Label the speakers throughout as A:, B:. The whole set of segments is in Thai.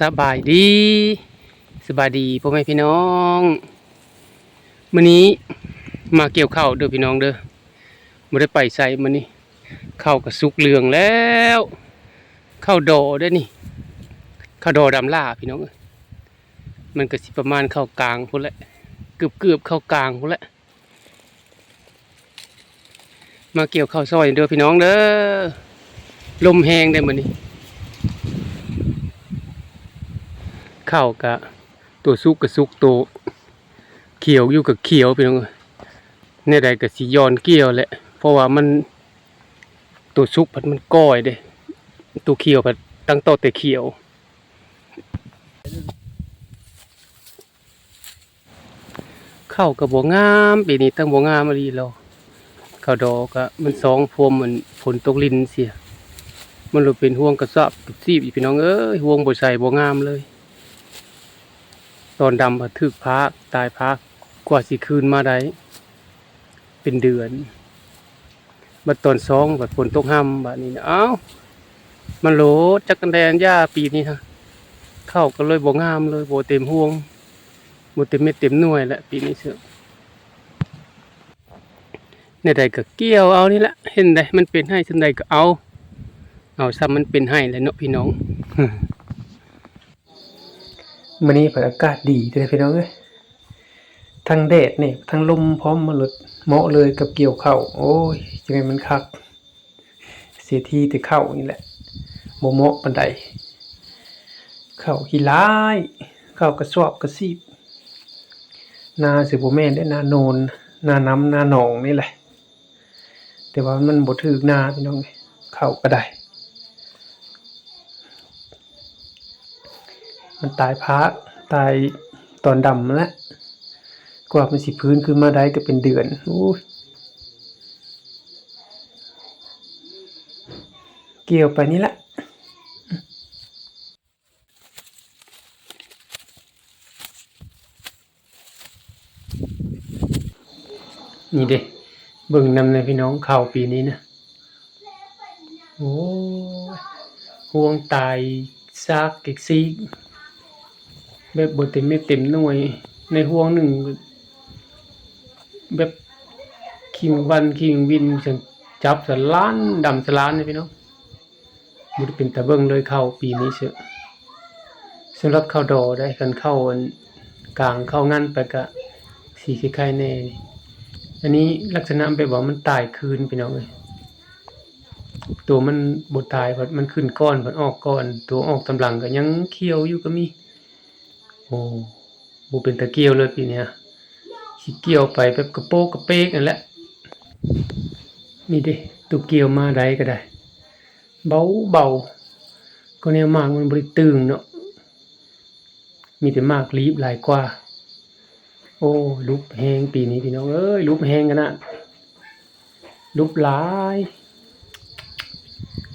A: สบายดีพ่อแม่พี่น้องมื้อนี้มาเกี่ยวข้าวเด้อพี่น้องเด้อบ่ได้ไปไสมื้อนี้ข้าวก็สุกเหลืองแล้วข้าวดอเด้อนี่ข้าวดอดำล่าพี่น้องมันก็สิประมาณข้าวกลางพุ่นแหละเกือบข้าวกลางพุ่นแหละมาเกี่ยวข้าวซอยเด้อพี่น้องเด้อลมแรงได้มื้อนี้ข้าวก็ตัวสุกก็สุกตัวเขียวอยู่กับเขียวพี่น้องเนี่ยใดก็สิย้อนเกี่ยวแหละเพราะว่ามันตัวสุกมันก้อยเด้ตัวเขียวตั้งโตแต่เขียวข้าวก็บ่งามปีนี้ตั้งบ่งามอีหลีแล้วข้าวดอกก็มันสองพวงมันฝนตกลิ้นเสียมันเลยเป็นห่วงกระสอบซีบอีพี่น้องเอ้ยห่วงบ่ใส่บ่งามเลยตอนดำก็ถึกพากตายพากกว่าสิคืนมาได้เป็นเดือนบัดตอน2บัดฝนตกห่ำบัดนี้อ้าวมันโหลดจักกันแดนหญ้าปีนี้ฮะข้าวก็เลยบ่งามเลยบ่เต็มห่วงบ่เต็มเม็ดเต็มหน่วยแหละปีนี้เสือในใดก็เกี่ยวเอานี่แหละเห็นได้มันเป็นให้ซั่นใดก็เอาซ้ำมันเป็นให้แหละเนาะพี่น้อง มื้อนี้อากาศดีเด้อพี่น้องเอ้ยทั้งแดดนี่ทั้งลมพร้อมมาหลดเหมาะเลยกับเกี่ยวข้าวโอ้ยจังไงมันคักเสียทีแต่ข้าวนี่แหละบ่เหมาะปานใดข้าวขี้ร้ายข้าวกระสอบกระซีบนาสิบ่แม่นได้นาโนนนาน้ำนาหนองนี่แหละแต่ว่ามันบ่ถึกนาพี่น้องข้าวก็ได้มันตายพระตายตอนดำแล้วกว่ามันสิพื้นขึ้นมาได้ก็เป็นเดือนโอ้ยเกี่ยวไปนี่ละนี่เด้เบิ่งนำเลยพี่น้องข้าวปีนี้นะโอ้ห่วงตายซากเก็กซีแบบบ่เต็มเม็ดเต็มหน่วยในห่วงหนึ่งแบบคิงวันคิงวินจับสล้านดำสล้านนี่พี่น้องบ่ได้เป็นตาเบิ่งเลยข้าวปีนี้เสือสำหรับข้าวดอได้กันเข้าอันกลางเข้างานไปก็สีคล้ายๆแน่อันนี้ลักษณะแบบว่ามันตายคืนพี่น้องเอ้ยตัวมันบ่ตายเพราะมันขึ้นก้อนเพิ่นออกก้อนตัวออกตำหลังก็ยังเขียวอยู่ก็มีโอ้บ่เป็นตะเกียวเลยปีนี้สิเกี่ยวไปแบบกระโปกกระเปกนั่นแหละนี่เด้ตัวเกี่ยวมาได้ก็ได้เบาก็แนวมากมันบ่ได้ตึงเนาะมีแต่มากลีบหลายกว่าโอ้ลุบแฮงปีนี้พี่น้องเอ้ยลุบแฮงกันนะลุบหลาย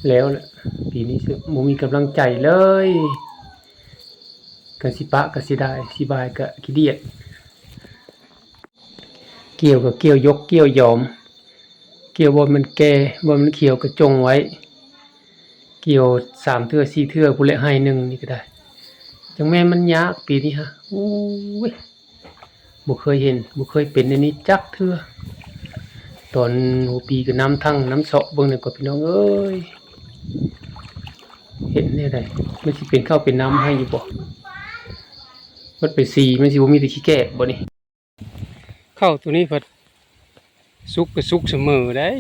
A: แล้วแหละปีนี้บ่มีกำลังใจเลยกันสิปะก็สิได้สิบายก็ขี้เดียดเกี่ยวก็เกี่ยวยกเกี่ยวยอมเกี่ยวบ่มันแก่บ่มันเขียวก็จงไว้เกี่ยว3เทื่อ4เทื่อพุ่นแหละให้นึงนี่ก็ได้จังแม่นมันยากปีนี้ฮะโอ้ยบ่เคยเห็นบ่เคยเป็นอันนี้จักเทื่อตอนหัวปีก็น้ำทั้งน้ำเสาะเบิ่งนี่ก็พี่น้องเอ้ยเห็นได้ไดมันสิเป็นข้าวเป็นน้ำให้อยู่บ่มันไปสีมันสิบ่มีแต่ขี้แกะบ่นี่ข้าวตัวนี้เพิ่นสุกก็สุกเสมอได้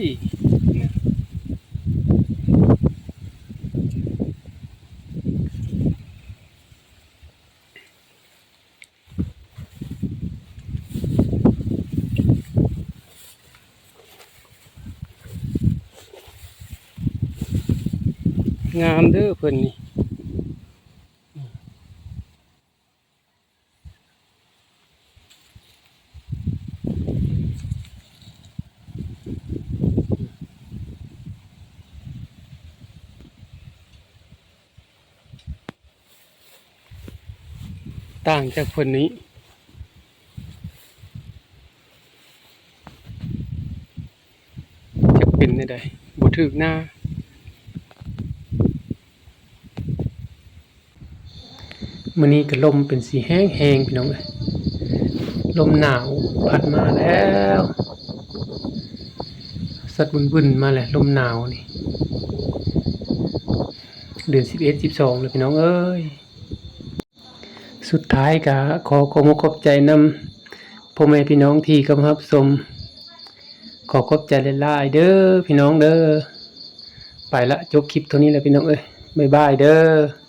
A: งามเด้อเพิ่นนี่ต่างจากเพิ่นนี้จะเป็นได้บ่ถึกหน้า มื้อนี้ก็ลมเป็นสีแห้งๆพี่น้องเอ้ยลมหนาวพัดมาแล้วสัดบุ่นๆมาแล้วลมหนาวนี่เดือน11 12แล้วพี่น้องเอ้ยสุดท้ายก็ขอขอบใจนำพ่อแม่พี่น้องที่กำลังรับชมขอบใจหลายๆเด้อพี่น้องเด้อไปละจบคลิปเท่านี้แหละพี่น้องเอ้ยบ๊ายบายเด้อ